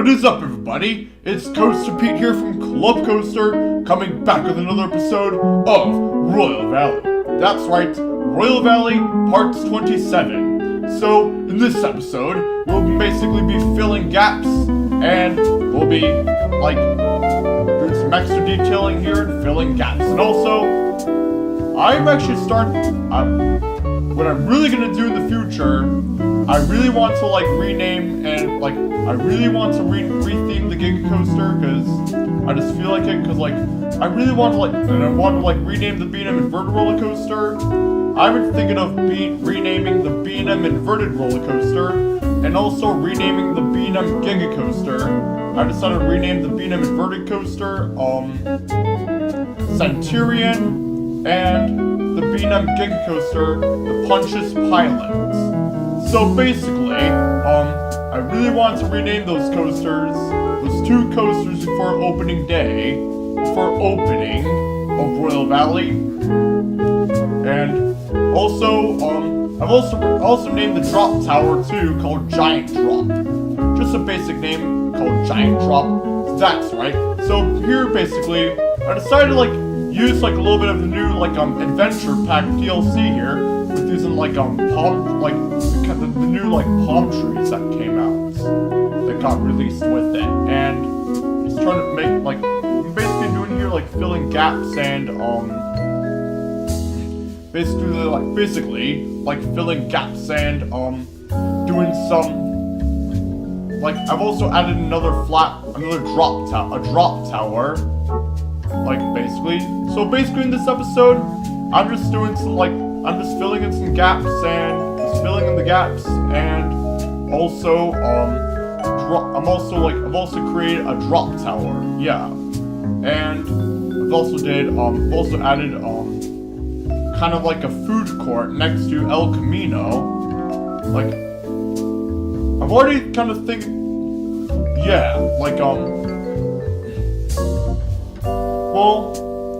What is up, everybody? It's Coaster Pete here from Club Coaster, coming back with another episode of Royal Valley. That's right, Royal Valley Parts 27. So, in this episode, we'll basically be filling gaps, and we'll be, doing some extra detailing here and filling gaps. And also, I'm actually what I'm really gonna do in the future, I really want to rename and I really want to retheme the Giga Coaster because I just feel like it. Because I really want to rename the B&M Inverted Roller Coaster. I've been thinking of renaming the B&M Inverted Roller Coaster and also renaming the B&M Giga Coaster. I decided to rename the B&M Inverted Coaster Centurion and the B&M Giga Coaster the Pontius Pilot. So basically, I really want to rename those two coasters before opening day, before opening of Royal Valley. And also, I've also named the drop tower too, called Giant Drop. Just a basic name called Giant Drop. That's right. So here, basically, I decided to use a little bit of the new adventure pack DLC here with using the new palm trees that came out that got released with it, and just trying to make I'm basically doing here filling gaps and basically filling gaps and doing some I've also added another drop tower. Basically. So basically in this episode, I'm just doing some I'm just filling in some gaps and just filling in the gaps, and also I've also created a drop tower. Yeah. And I've also added kind of a food court next to El Camino. I've already kind of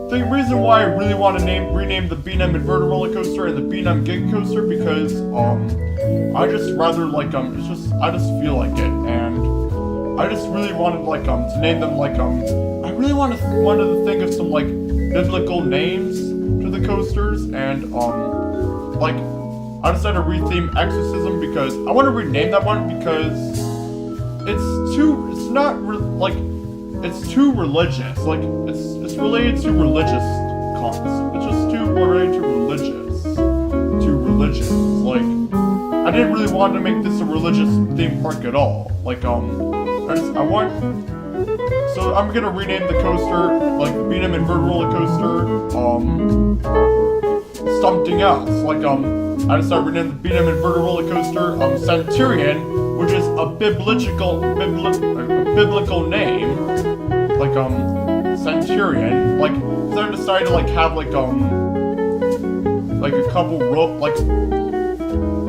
the reason why I really want to rename the B&M Inverted Roller Coaster and the B&M Giga Coaster because I just rather I just feel like it, and I just really wanted to name them I really wanted to think of some biblical names to the coasters, and I decided to retheme Exorcism because I want to rename that one because it's too religious. It's related to religious concepts. It's just too related to religious. I didn't really want to make this a religious theme park at all. So I'm gonna rename the coaster, the B&M Inverted Roller Coaster, something else. I decided to rename the B&M Inverted Roller Coaster, Centurion, which is a biblical name. Centurion. So I decided to have a couple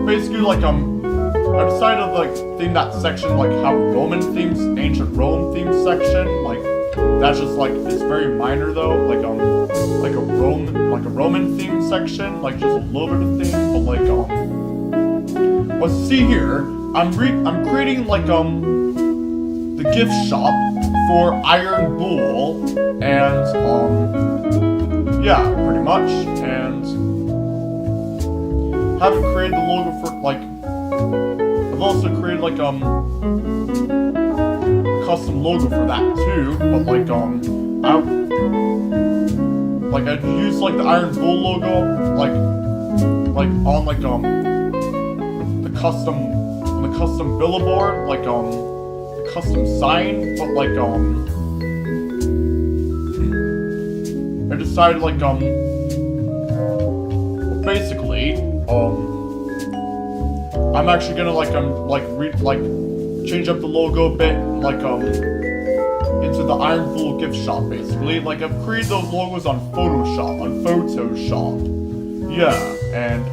basically I decided to theme that section how ancient Rome themes section. That's just it's very minor though, a Roman theme section, just a little bit of theme, but see here, I'm creating the gift shop for Iron Bull, and yeah, pretty much, and haven't created the logo for I've also created custom logo for that too, but I'd use the Iron Bull logo on the custom billboard, the custom sign, but I decided basically I'm actually gonna change up the logo a bit into the Iron Bull gift shop basically. I've created those logos on Photoshop. Yeah, and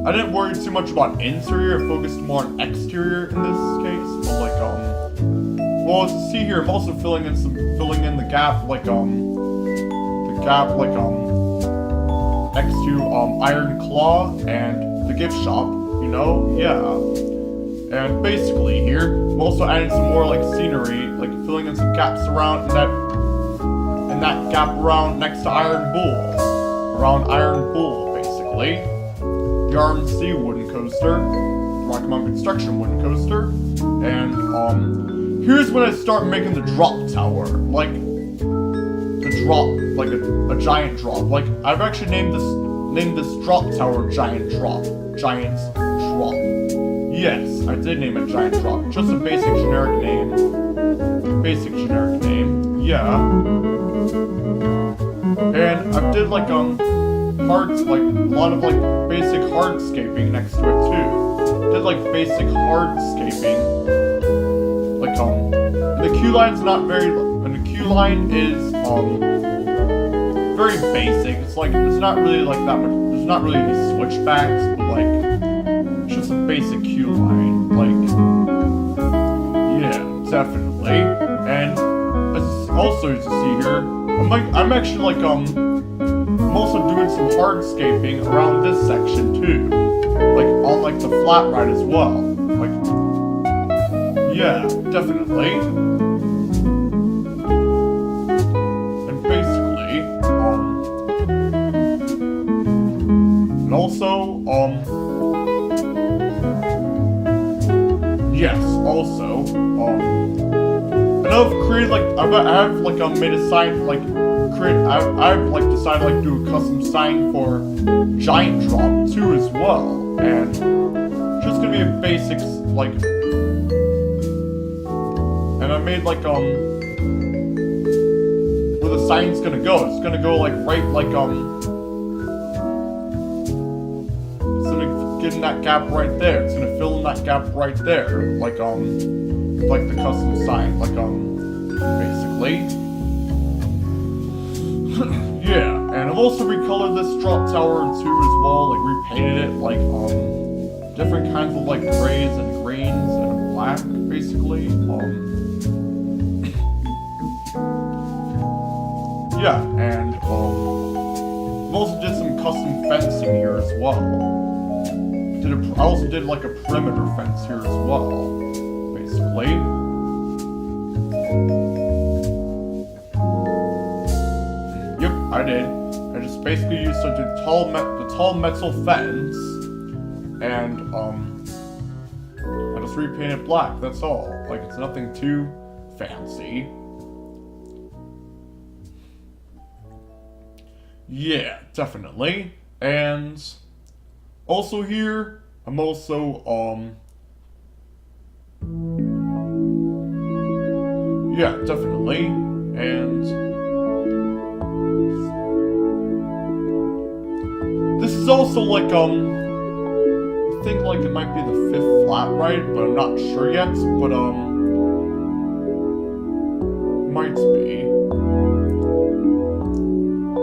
I didn't worry too much about interior, I focused more on exterior in this case. But well, as you see here, I'm also filling in the gap, next to Iron Claw and the gift shop, yeah. And basically here, I'm also adding some more like scenery, like filling in some gaps around in that gap around next to Iron Bull. Around Iron Bull, basically. The RMC wooden coaster, the Rocky Mountain Construction wooden coaster, and here's when I start making the drop tower. Like the drop, like a giant drop. Like I've actually named this drop tower Giant Drop. Giant's Drop. Yes, I did name it Giant Drop. Just a basic generic name. Basic generic name. Yeah. And I did like parts, like a lot of like basic hardscaping next to it too. Did like basic hardscaping. Like the queue line's not very, and the queue line is very basic. It's like there's not really like that much. There's not really any switchbacks, but like it's just a basic queue line. Like yeah, definitely. And as also as you see here, I'm actually like I'm also doing some hardscaping around this section too, like on like the flat ride as well. Like yeah, definitely. And basically, and also, yes, also, and I've created like I have like made a sign like I've like decided like do a custom sign for Giant Drop too as well, and it's just gonna be a basic like. And I made like where the sign's gonna go. It's gonna go like right like it's gonna get in that gap right there. It's gonna fill in that gap right there. Like the custom sign. Like basically. Yeah, and I've also recolored this drop tower too as well, like repainted it like different kinds of like grays and greens and black basically. Yeah, and I've also did some custom fencing here as well. I also did like a perimeter fence here as well, basically. Yep, I did. I just basically used the tall metal fence, and I just repainted black. That's all. Like it's nothing too fancy. Yeah, definitely. And also here, I'm also, yeah, definitely. And this is also like, I think like it might be the 5th flat ride, but I'm not sure yet, but, might be.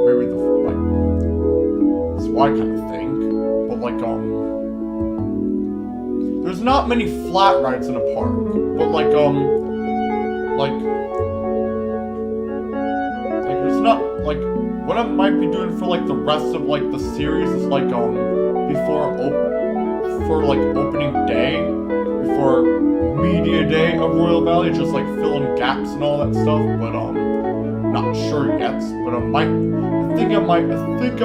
Maybe the, like, that's what I kind of think, but like, there's not many flat rides in a park, but like there's not, like, what I might be doing for like the rest of like the series is like, for like opening day, before media day of Royal Valley, just like fill in gaps and all that stuff, but not sure yet, but I think I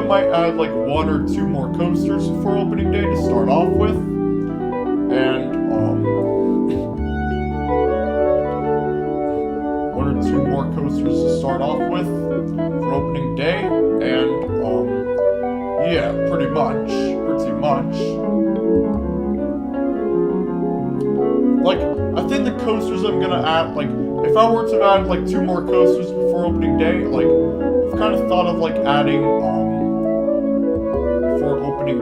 might add like 1 or 2 more coasters for opening day to start off with, and 1 or 2 more coasters to start off with for opening day, and yeah, pretty much. Like, I think the coasters I'm gonna add, like, if I were to add like 2 more coasters before opening day, like, I've kind of thought of like adding, before opening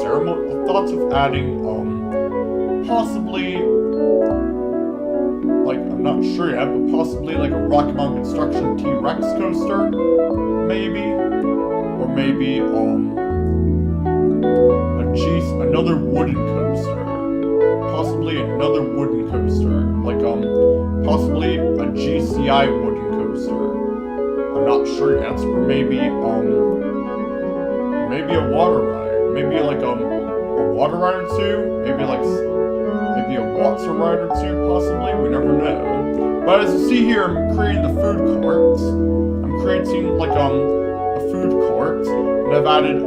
ceremony, thoughts of adding, possibly, like, I'm not sure yet, but possibly like a Rocky Mountain Construction T-Rex coaster, maybe, or maybe, another wooden coaster. Possibly another wooden coaster, like possibly a GCI wooden coaster. I'm not sure yet, but maybe a water ride, maybe like a water ride or two, maybe a water ride or two, possibly. We never know. But as you see here, I'm creating the food court. I'm creating like a food court, and I've added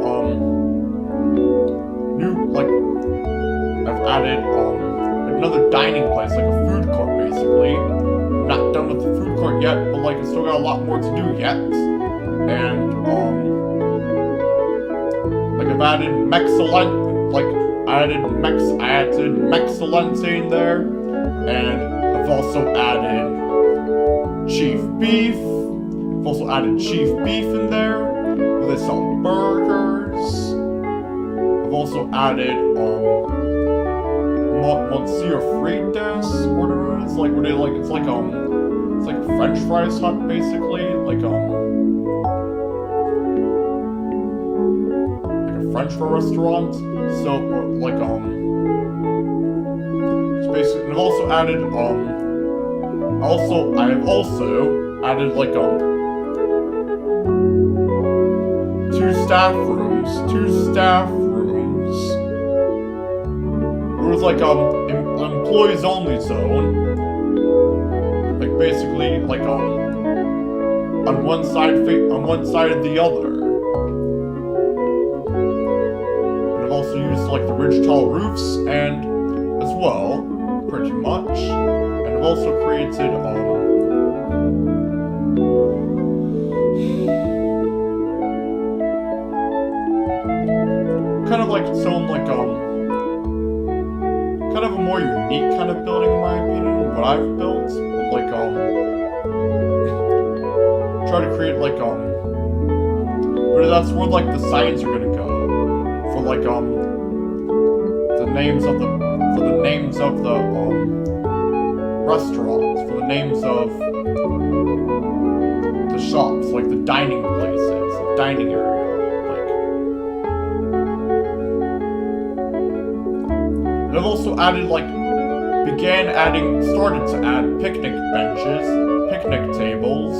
another dining place, like a food court, basically. I'm not done with the food court yet, but like I still got a lot more to do yet. And like I've added I added Mexcellence in there, and I've also added Chief Beef. I've also added Chief Beef in there, where they sell burgers. I've also added Monsieur Frites, whatever it is, like where they like it's like a French fries hut, basically, like a French fry restaurant. So like it's basically, and I've also added like two staff rooms. It was like employees only zone. Like basically like on one side of the other. And I've also used like the ridge tall roofs and as well, pretty much. And I've also created kind of like its own like kind of a more unique kind of building in my opinion, what I've built. Like try to create like but that's where like the signs are gonna go for like the names of the restaurants, for the names of the shops, like the dining places, the dining area. And I've also added started to add picnic benches, picnic tables,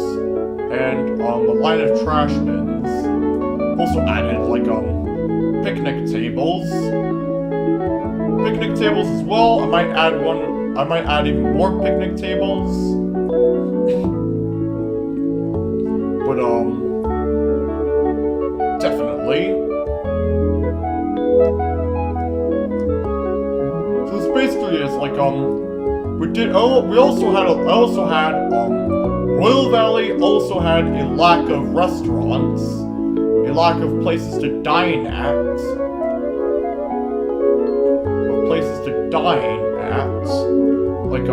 and a line of trash bins. I've also added picnic tables as well. I might add even more picnic tables. But definitely. Basically is like Royal Valley also had a lack of restaurants, a lack of places to dine at, like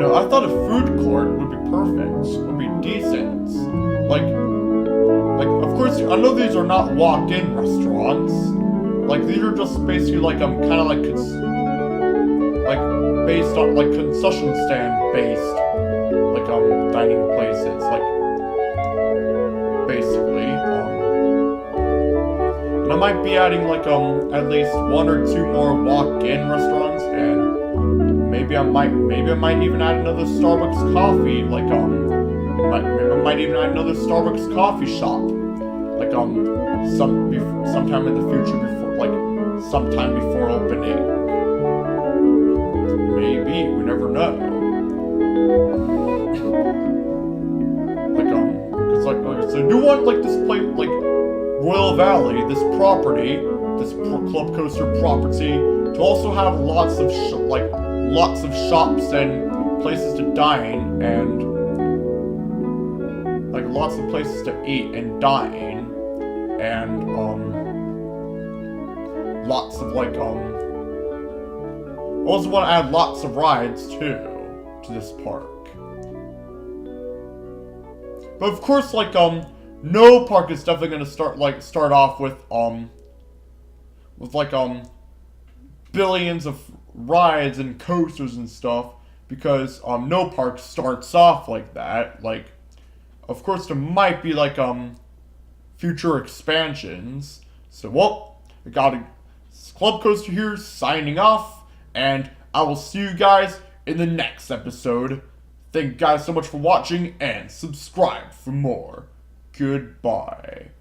I thought a food court would be perfect, would be decent, like of course I know these are not walk-in restaurants. Like these are just basically like kind of like based on like concession stand based like dining places, like basically and I might be adding like at least one or two more walk-in restaurants, and maybe I might even add another Starbucks coffee, like maybe I might even add another Starbucks coffee shop, like sometime in the future, sometime before opening. Maybe, we never know. So I do want this place, Royal Valley, this property, this Club Coaster property, to also have lots of shops and places to dine, and lots of places to eat and dine, and lots of I also want to add lots of rides too to this park. But of course, no park is definitely gonna start off with billions of rides and coasters and stuff, because no park starts off like that. Of course there might be future expansions. So I got Club Coaster here signing off, and I will see you guys in the next episode. Thank you guys so much for watching, and subscribe for more. Goodbye.